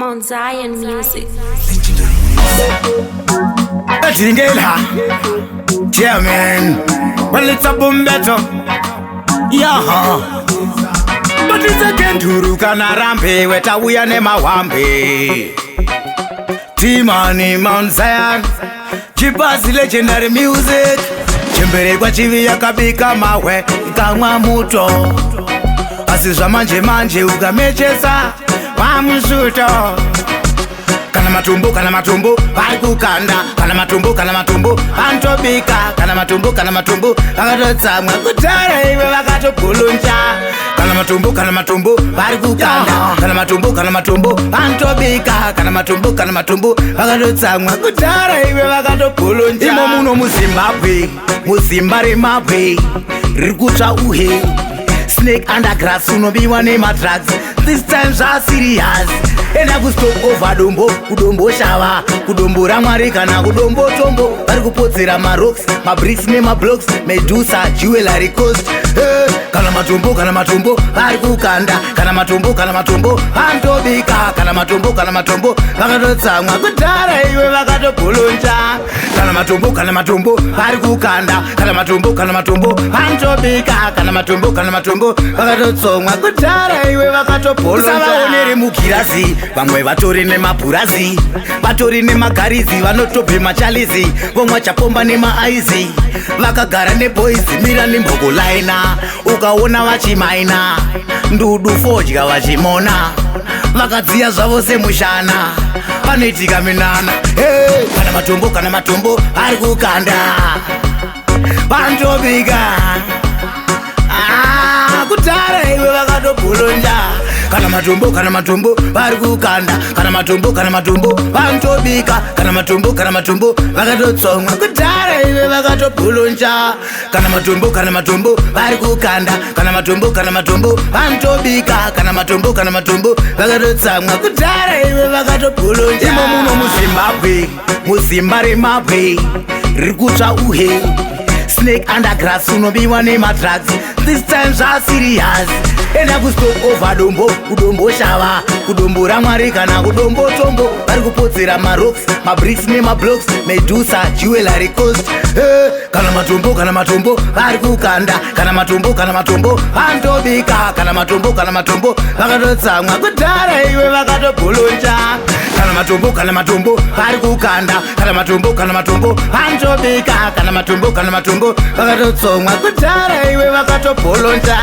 Mount Zion Music. Tingela, yeah man. Well, it's a boom better, yeah. But it's a Kenduru kana rampe weta uya ne mawambe. Timani Mount Zion, Chipazi legendary music. Chembere kwa chivi yakabika mawe ikamwa muto. Asizwa manje manje ukamecheza wamushuto. Kana matumbo bari kukanda. Kana matumbo antobika. Kana matumbo akatotsamwa kutara iwe vakatopulunja. Kana matumbo bari kukanda. Kana matumbo antobika. Kana matumbo akatotsamwa kutara iwe vakatopulunja. Imo muno Muzimbabwe rikutsva uhe. Snake undergrass unobiwa nemadrugs. This time are serious. Enda kustop over kudombo shava. Kudombo ramwari kana kudombo tombo. Vari kupotsera marocks, mabricks nemablocks. Medusa, jewelry coast. Kana matumbo vari kukanda. Kana matumbo antobika. Kana matumbo vakatotsamwa kudhara iwe vakatopulunja. Kana matumbo vari kukanda. Kana matumbo antobika. Kana matumbo vakatotsomwa kudhara iwe vakatopulunja. Usavaonere mugirazi vamwe vatori nemapurazi. Vatori nemagarizi vanotope machalizi. Vomwa chapomba nemaaizi. Vakagara neboizi mira nembogolaina. Ukaona vachimaina ndudu fodya vachimona. Vakadziya zvavo semushana panoitika minana. Kana matumbo ari kukanda pantobika. Kudhara iwe vakatopulunja. Kana matumbo vari kukanda. Kana matumbo vantobika. Kana matumbo vakatotsomwa kudhara iwe vakatopulunja. Kana matumbo vari kukanda. Kana matumbo vantobika. Kana matumbo vakatotsamwa kudhara iwe vakatopulunja. Imo muno Muzimbabwe rikutsva uhe. Snake undergrass unobiwa nemadrugs. This time are serious. Enda kustop over kudombo shava. Kudombo ramwari kana kudombo tombo. Vari kupotsera marocks, mabricks nemablocks. Medusa, jewelry coast. Kana matumbo vari kukanda. Kana matumbo antobika. Kana matumbo vakatotsamwa kudhara iwe vakatopulunja. Kana matumbo vari kukanda. Kana matumbo antobika. Kana matumbo vakatotsomwa kudhara iwe vakatopulunja.